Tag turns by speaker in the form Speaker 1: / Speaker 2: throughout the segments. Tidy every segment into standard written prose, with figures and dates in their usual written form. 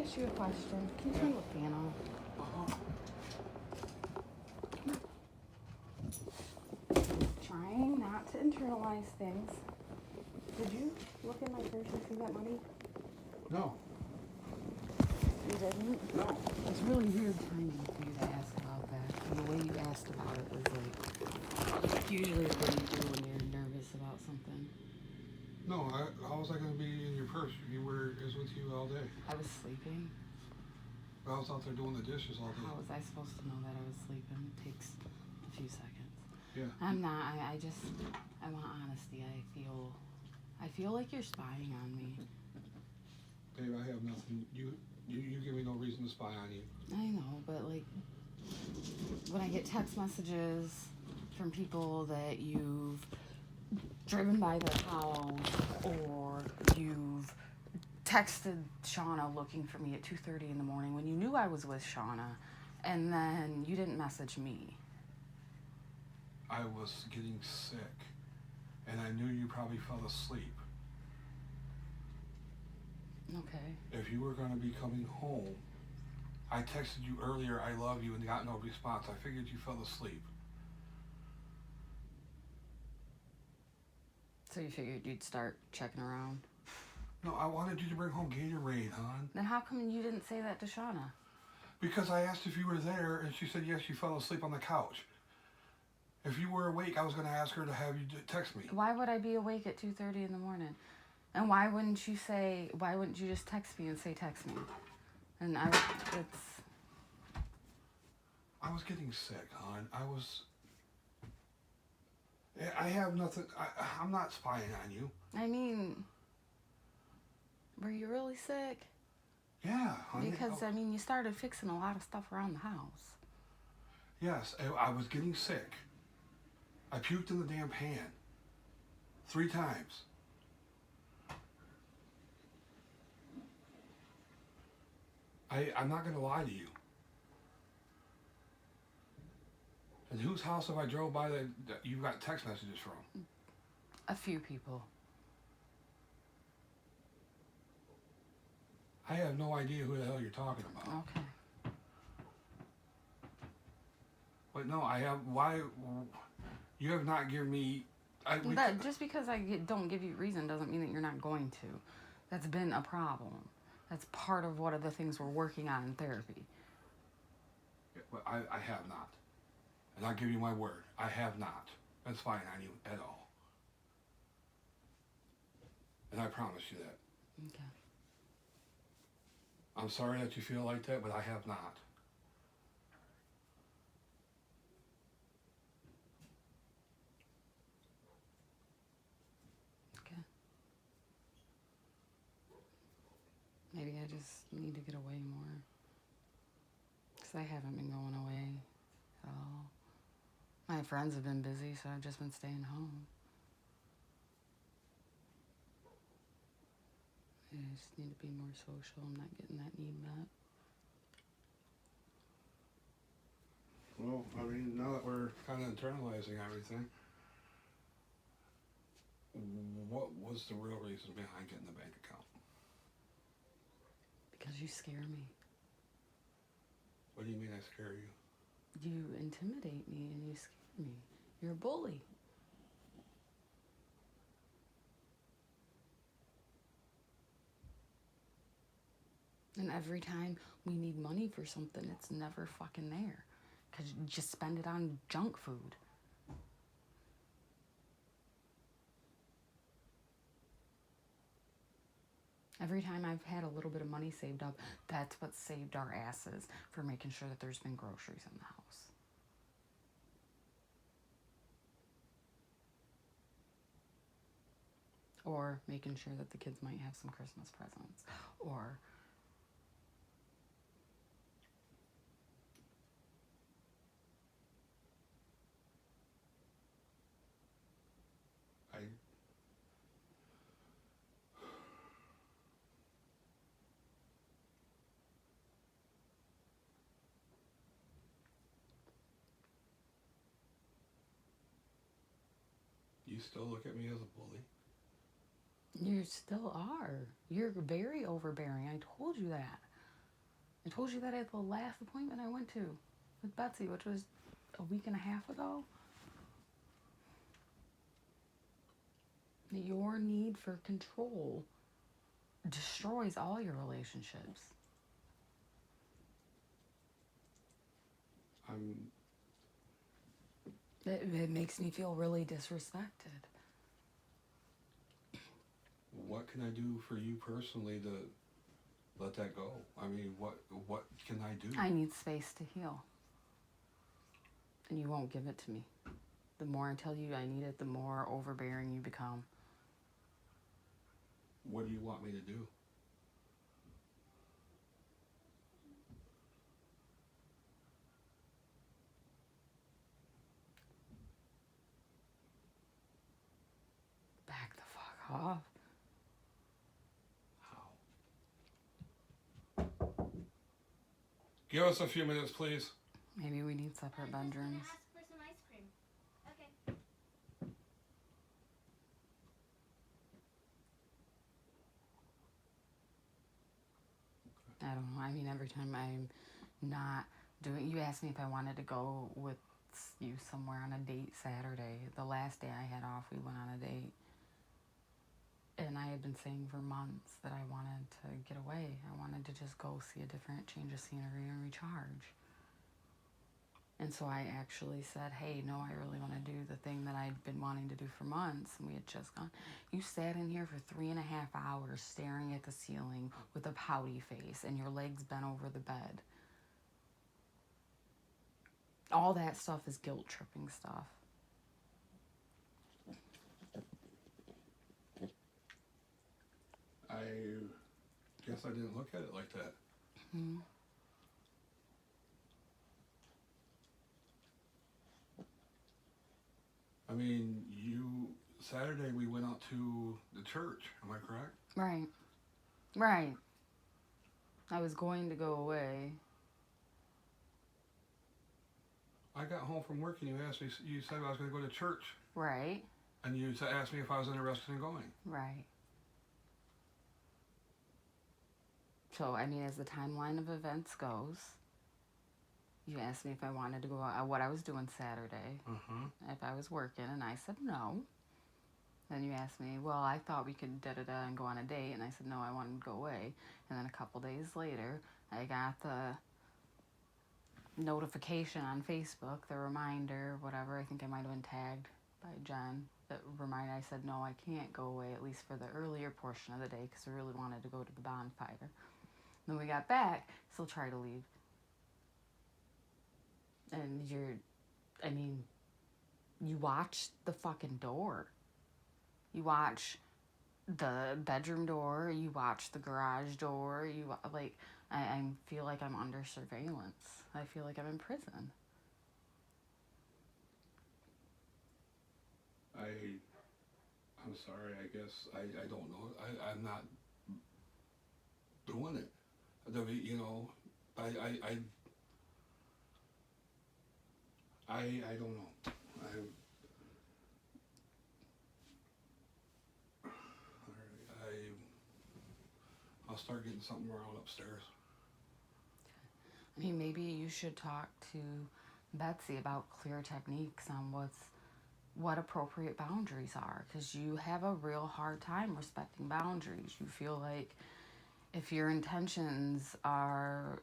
Speaker 1: ask you a question? Can you turn the fan on? Trying not to internalize things. Did you look in my purse and see that money?
Speaker 2: No.
Speaker 1: You didn't?
Speaker 2: No.
Speaker 1: It's really weird timing for you to ask about that. And the way you asked about it was like usually it's what you do when you're nervous about something.
Speaker 2: No, how was I going to be in your purse? It was with you all day.
Speaker 1: I was sleeping.
Speaker 2: I was out there doing the dishes all day.
Speaker 1: How was I supposed to know that I was sleeping? It takes a few seconds.
Speaker 2: Yeah.
Speaker 1: I'm not. I want honesty. I feel like you're spying on me.
Speaker 2: Babe, I have nothing. You give me no reason to spy on you.
Speaker 1: I know, but like when I get text messages from people that you've driven by their house or you've texted Shauna looking for me at 2:30 in the morning when you knew I was with Shauna and then you didn't message me.
Speaker 2: I was getting sick and I knew you probably fell asleep.
Speaker 1: Okay.
Speaker 2: If you were going to be coming home, I texted you earlier, I love you, and got no response. I figured you fell asleep.
Speaker 1: So you figured you'd start checking around?
Speaker 2: No, I wanted you to bring home Gatorade, hon.
Speaker 1: Then how come you didn't say that to Shauna?
Speaker 2: Because I asked if you were there, and she said yes, you fell asleep on the couch. If you were awake, I was going to ask her to have you text me.
Speaker 1: Why would I be awake at 2:30 in the morning? And why wouldn't you just text me and say text me? And I
Speaker 2: was getting sick, hon. I have nothing. I'm not spying on you.
Speaker 1: I mean, were you really sick?
Speaker 2: Yeah, honey.
Speaker 1: Because, you started fixing a lot of stuff around the house.
Speaker 2: Yes, I was getting sick. I puked in the damn pan 3 times. I'm not going to lie to you. And whose house have I drove by that you got text messages from?
Speaker 1: A few people.
Speaker 2: I have no idea who the hell you're talking about.
Speaker 1: Okay.
Speaker 2: But no, why, you have not given me...
Speaker 1: Just because I don't give you reason doesn't mean that you're not going to. That's been a problem. That's part of one of the things we're working on in therapy.
Speaker 2: But I have not. And I'll give you my word. I have not been spying on you at all. And I promise you that.
Speaker 1: Okay.
Speaker 2: I'm sorry that you feel like that, but I have not.
Speaker 1: Okay. Maybe I just need to get away more. Because I haven't been going away at all. My friends have been busy, so I've just been staying home. I just need to be more social. I'm not getting that need met.
Speaker 2: Well, now that we're kind of internalizing everything, what was the real reason behind getting the bank account?
Speaker 1: Because you scare me.
Speaker 2: What do you mean I scare you?
Speaker 1: You intimidate me and you scare me. You're a bully. And every time we need money for something, it's never fucking there. Because you just spend it on junk food. Every time I've had a little bit of money saved up, that's what saved our asses for making sure that there's been groceries in the house. Or making sure that the kids might have some Christmas presents. Or
Speaker 2: You still look at me as a bully?
Speaker 1: you still are. You're very overbearing. I told you that. I told you that at the last appointment I went to with Betsy, which was a week and a half ago. Your need for control destroys all your relationships. It makes me feel really disrespected.
Speaker 2: What can I do for you personally to let that go? I mean, what can I do?
Speaker 1: I need space to heal. And you won't give it to me. The more I tell you I need it, the more overbearing you become.
Speaker 2: What do you want me to do?
Speaker 1: Back the fuck off.
Speaker 2: How? Give us a few minutes, please.
Speaker 1: Maybe we need separate bedrooms.
Speaker 3: Ask for some ice cream. Okay.
Speaker 1: I don't know. I mean, every time I'm not doing... You asked me if I wanted to go with you somewhere on a date Saturday. The last day I had off, we went on a date. And I had been saying for months that I wanted to get away. I wanted to just go see a different change of scenery and recharge. And so I actually said, hey, no, I really want to do the thing that I'd been wanting to do for months. And we had just gone. You sat in here for 3.5 hours staring at the ceiling with a pouty face and your legs bent over the bed. All that stuff is guilt-tripping stuff.
Speaker 2: I guess I didn't look at it like that.
Speaker 1: Mm-hmm.
Speaker 2: I mean, Saturday we went out to the church, am I correct?
Speaker 1: Right. Right. I was going to go away.
Speaker 2: I got home from work and you said I was going to go to church.
Speaker 1: Right.
Speaker 2: And you asked me if I was interested in going.
Speaker 1: Right. So, I mean, as the timeline of events goes, you asked me if I wanted to go out, what I was doing Saturday, if I was working, and I said no. Then you asked me, well, I thought we could da-da-da and go on a date, and I said no, I wanted to go away. And then a couple days later, I got the notification on Facebook, the reminder, whatever, I think I might have been tagged by Jen, that reminder. I said no, I can't go away, at least for the earlier portion of the day, because I really wanted to go to the bonfire. Then we got back, still tried to leave. And you watch the fucking door. You watch the bedroom door, you watch the garage door, I feel like I'm under surveillance. I feel like I'm in prison.
Speaker 2: I'm sorry, I guess, I don't know, I'm not doing it. You know, I don't know. I'll start getting something around upstairs.
Speaker 1: I mean, maybe you should talk to Betsy about clear techniques on what appropriate boundaries are, because you have a real hard time respecting boundaries. You feel like if your intentions are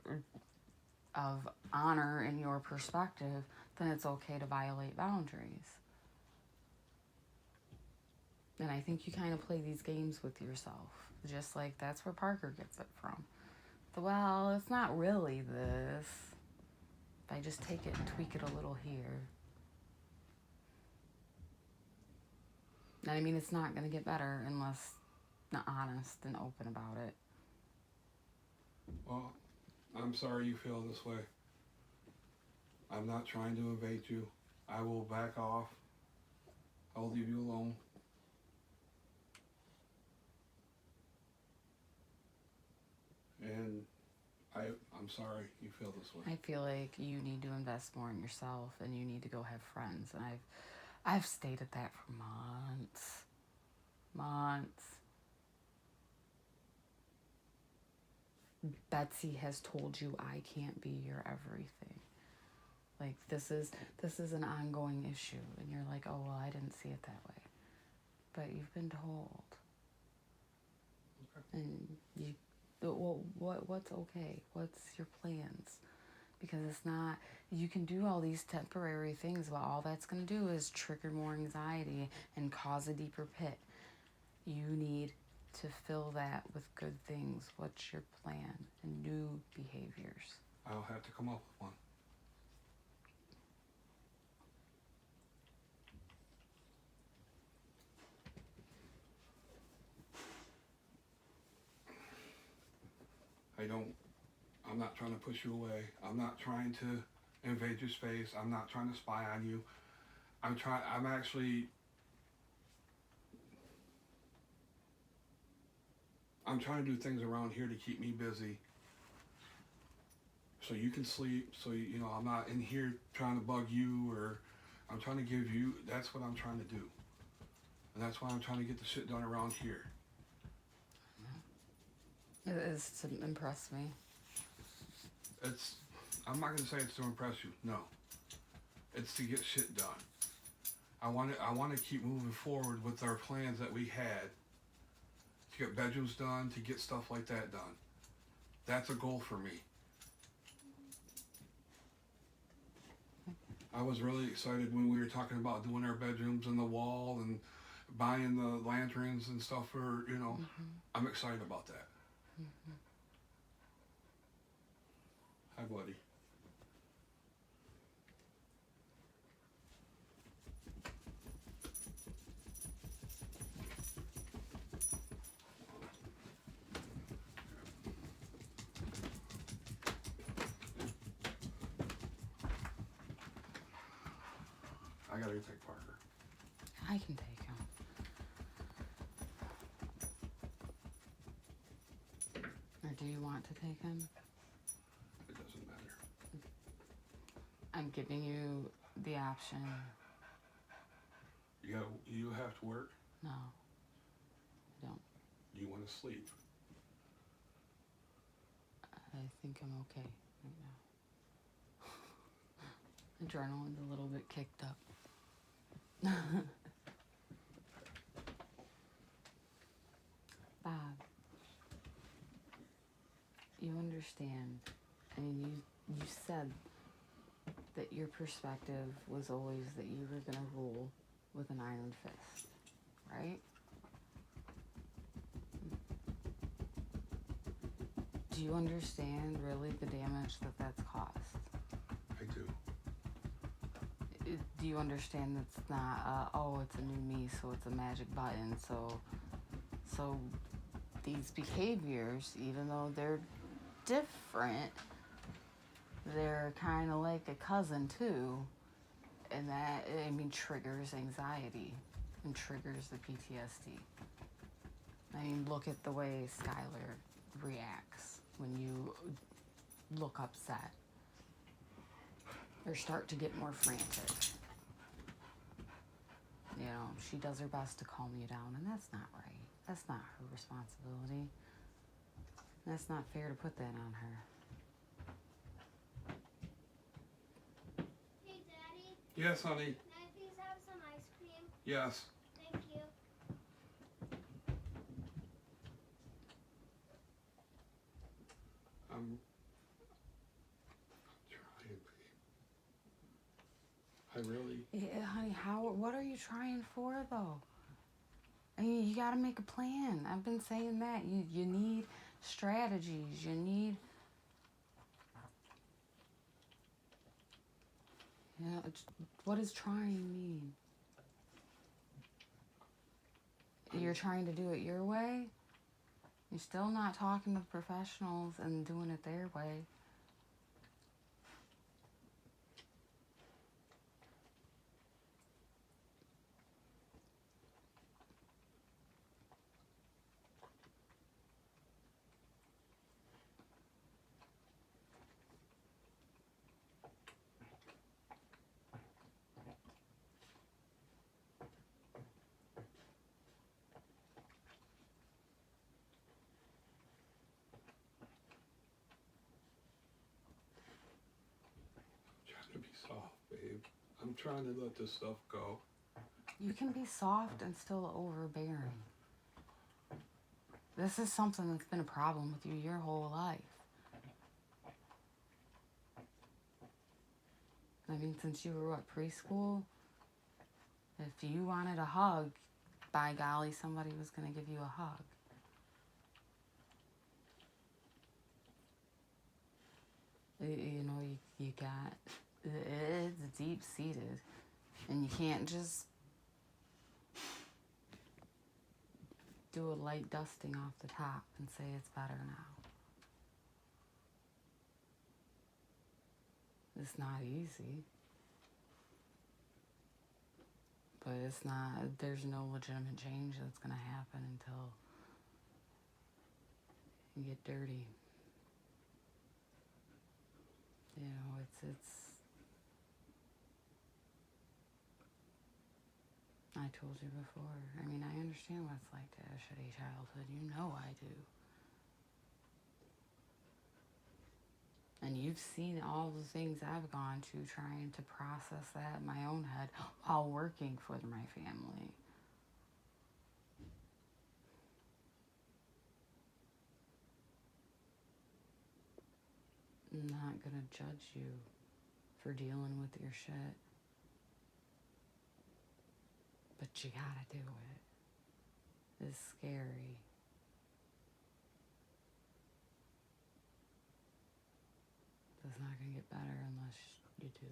Speaker 1: of honor in your perspective, then it's okay to violate boundaries. And I think you kind of play these games with yourself, just like that's where Parker gets it from. Well, it's not really this. If I just take it and tweak it a little here. And I mean, it's not going to get better unless not honest and open about it.
Speaker 2: Well, I'm sorry you feel this way. I'm not trying to evade you. I will back off. I'll leave you alone. And I'm sorry you feel this way.
Speaker 1: I feel like you need to invest more in yourself, and you need to go have friends. And I've stated that for months. Betsy has told you I can't be your everything. Like this is an ongoing issue, and you're like, oh well, I didn't see it that way, but you've been told, and you, what's okay? What's your plans? Because it's not. You can do all these temporary things, but all that's gonna do is trigger more anxiety and cause a deeper pit. You need to fill that with good things. What's your plan and new behaviors?
Speaker 2: I'll have to come up with one. I'm not trying to push you away. I'm not trying to invade your space. I'm not trying to spy on you. I'm trying to do things around here to keep me busy. So you can sleep, so you know, I'm not in here trying to bug you, or I'm trying to give you, that's what I'm trying to do. And that's why I'm trying to get the shit done around here.
Speaker 1: It is to impress me.
Speaker 2: I'm not gonna say it's to impress you, no. It's to get shit done. I want to keep moving forward with our plans that we had to get bedrooms done, to get stuff like that done. That's a goal for me. I was really excited when we were talking about doing our bedrooms and the wall and buying the lanterns and stuff for, you know, I'm excited about that. Hi, buddy. I gotta go take Parker.
Speaker 1: I can take him. Or do you want to take him?
Speaker 2: It doesn't matter.
Speaker 1: I'm giving you the option.
Speaker 2: You have to work?
Speaker 1: No. I don't.
Speaker 2: You want to sleep?
Speaker 1: I think I'm okay right now. Adrenaline's a little bit kicked up. Bob, you understand. I mean, you said that your perspective was always that you were going to rule with an iron fist, right? Do you understand really the damage that that's caused?
Speaker 2: I do.
Speaker 1: Do you understand that's not, it's a new me, so it's a magic button, so these behaviors, even though they're different, they're kind of like a cousin too, and that, I mean, triggers anxiety and triggers the PTSD. I mean, look at the way Skylar reacts when you look upset or start to get more frantic. You know, she does her best to calm you down, and that's not right. That's not her responsibility. That's not fair to put that on her.
Speaker 3: Hey, Daddy.
Speaker 2: Yes, honey.
Speaker 3: Can I please have some ice cream?
Speaker 2: Yes.
Speaker 3: Thank you.
Speaker 2: I'm trying, babe. I really.
Speaker 1: Yeah, honey, what are you trying for, though? I mean, you gotta make a plan. I've been saying that. You need strategies. You need... Yeah, what does trying mean? You're trying to do it your way? You're still not talking to professionals and doing it their way.
Speaker 2: trying to let this stuff go.
Speaker 1: You can be soft and still overbearing. This is something that's been a problem with you your whole life. I mean, since you were, what, preschool? If you wanted a hug, by golly, somebody was going to give you a hug. You know, you got, it's deep-seated. And you can't just do a light dusting off the top and say it's better now. It's not easy. But it's not, there's no legitimate change that's going to happen until you get dirty. You know, it's, I told you before, I mean, I understand what it's like to have a shitty childhood. You know I do. And you've seen all the things I've gone to trying to process that in my own head while working for my family. I'm not gonna judge you for dealing with your shit. But you gotta do it. It's scary. It's not gonna get better unless you do.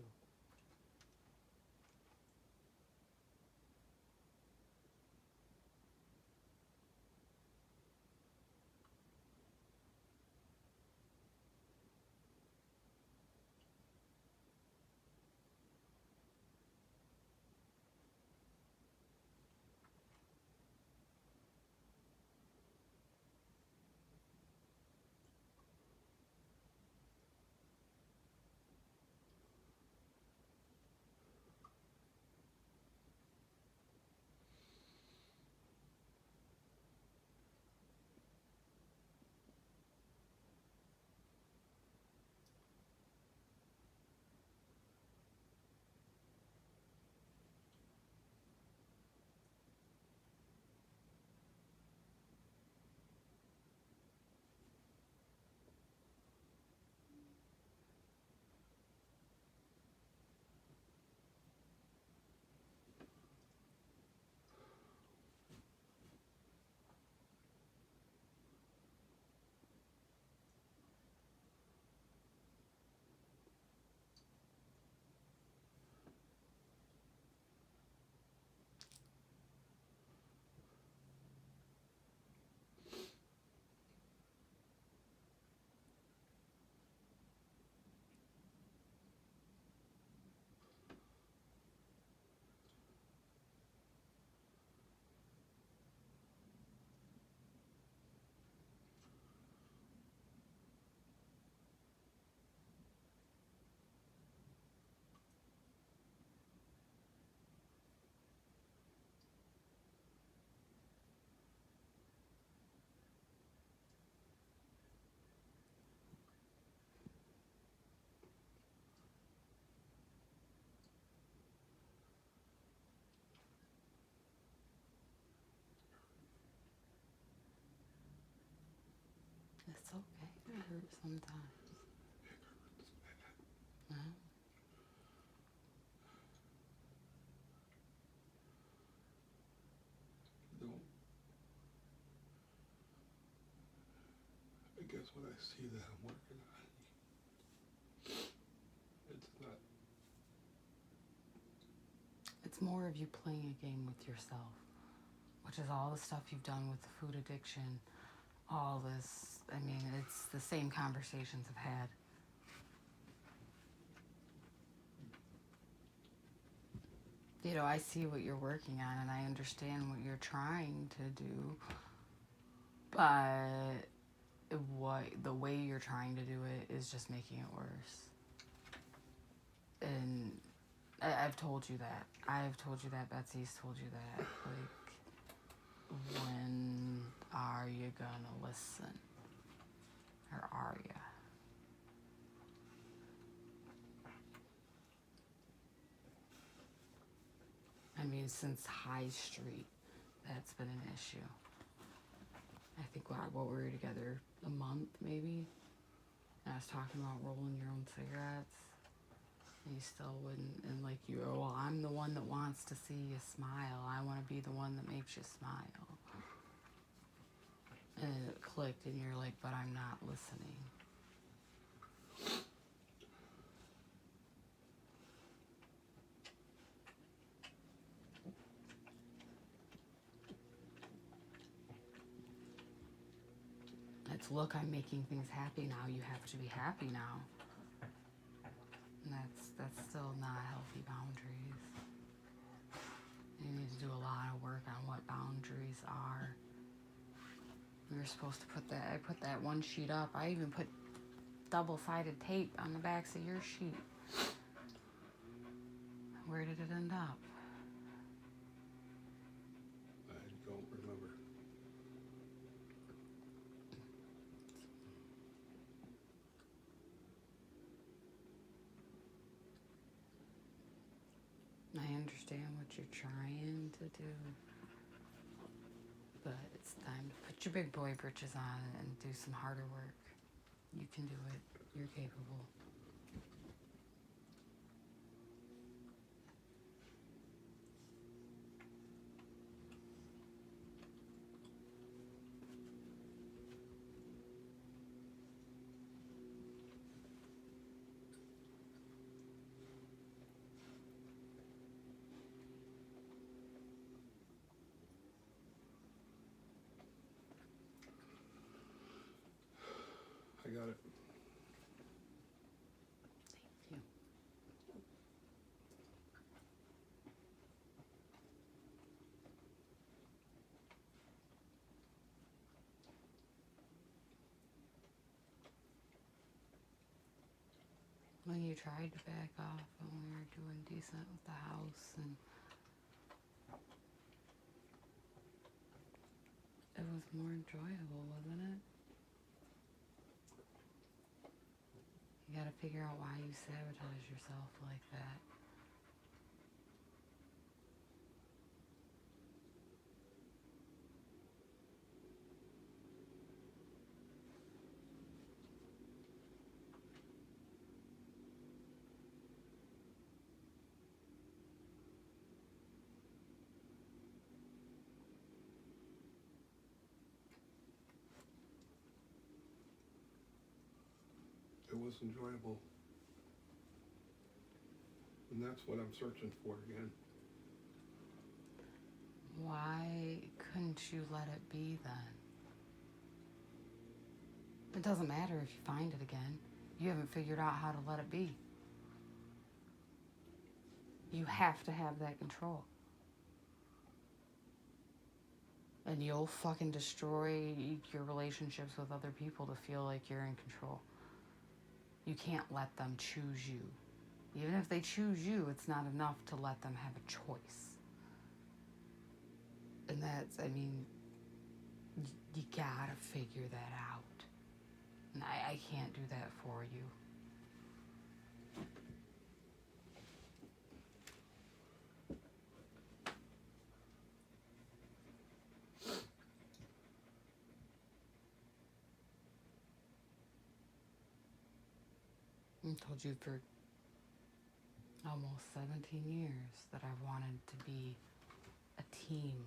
Speaker 1: It's okay to hurt sometimes. No?
Speaker 2: Don't. I guess when I see that I'm working on it, it's not.
Speaker 1: It's more of you playing a game with yourself, which is all the stuff you've done with the food addiction, all this. I mean, it's the same conversations I've had. You know, I see what you're working on and I understand what you're trying to do, but the way you're trying to do it is just making it worse. And I've told you that. I've told you that. Betsy's told you that. Like, when are you gonna listen? Or are ya? I mean, since High Street, that's been an issue. I think what we were together a month maybe. And I was talking about rolling your own cigarettes. And you still wouldn't. And like you, oh, well, I'm the one that wants to see you smile. I want to be the one that makes you smile. And it clicked, and you're like, but I'm not listening. It's, look, I'm making things happy now. You have to be happy now. And that's still not healthy boundaries. You need to do a lot of work on what boundaries are. We were supposed to I put that one sheet up. I even put double-sided tape on the backs of your sheet. Where did it end up?
Speaker 2: I don't remember.
Speaker 1: I understand what you're trying to do. But it's time to put your big boy britches on and do some harder work. You can do it. You're capable.
Speaker 2: I got it.
Speaker 1: Thank you. When you tried to back off when we were doing decent with the house, and it was more enjoyable, wasn't it? You gotta figure out why you sabotage yourself like that.
Speaker 2: It was enjoyable. And that's what I'm searching for again.
Speaker 1: Why couldn't you let it be then? It doesn't matter if you find it again. You haven't figured out how to let it be. You have to have that control. And you'll fucking destroy your relationships with other people to feel like you're in control. You can't let them choose you. Even if they choose you, it's not enough to let them have a choice. And that's, I mean, you gotta figure that out. And I can't do that for you. I told you for almost 17 years that I wanted to be a team.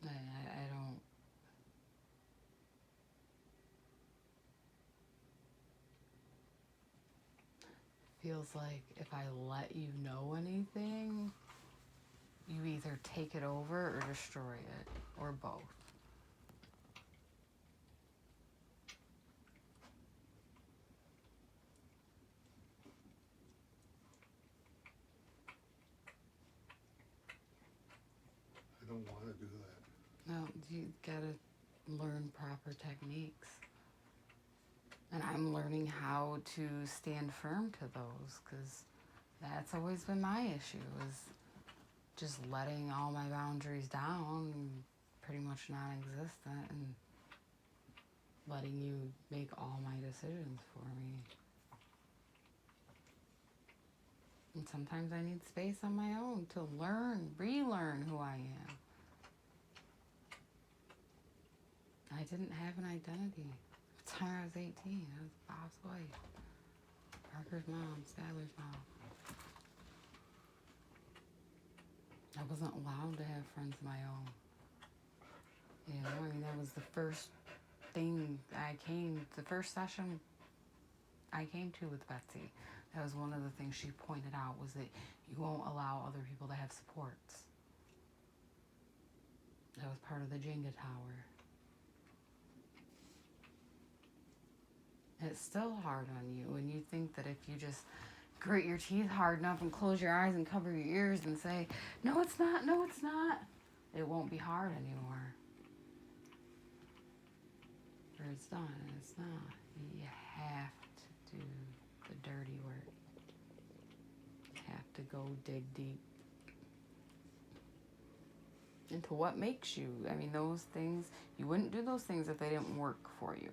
Speaker 1: I don't. Feels like if I let you know anything, you either take it over or destroy it, or both.
Speaker 2: I don't want to do that.
Speaker 1: No, you gotta learn proper techniques. And I'm learning how to stand firm to those, because that's always been my issue, is just letting all my boundaries down, pretty much non-existent, and letting you make all my decisions for me. And sometimes I need space on my own to relearn who I am. I didn't have an identity. By the time I was 18, I was Bob's wife, Parker's mom, Skylar's mom. I wasn't allowed to have friends of my own. You know, I mean, that was the first thing the first session I came to with Betsy. That was one of the things she pointed out, was that you won't allow other people to have supports. That was part of the Jenga tower. It's still hard on you, and you think that if you just grit your teeth hard enough and close your eyes and cover your ears and say, no, it's not, no, it's not, it won't be hard anymore. Or it's done, and it's not. You have to do the dirty work. You have to go dig deep into what makes you. I mean, those things, you wouldn't do those things if they didn't work for you.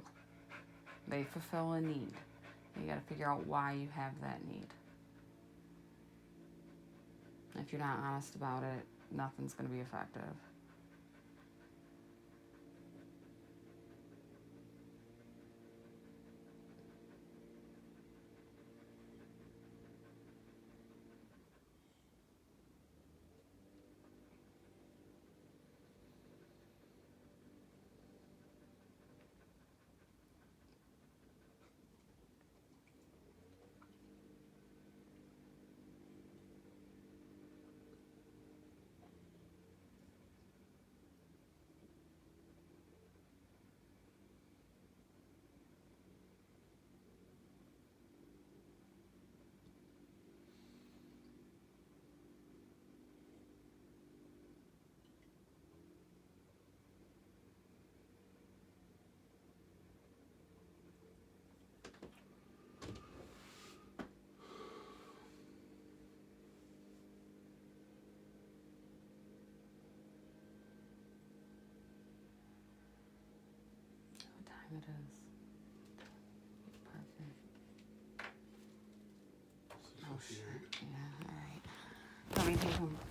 Speaker 1: They fulfill a need. You got to figure out why you have that need. If you're not honest about it, nothing's going to be effective. What time it is? Perfect. Oh shit. Yeah, alright. Let me take them.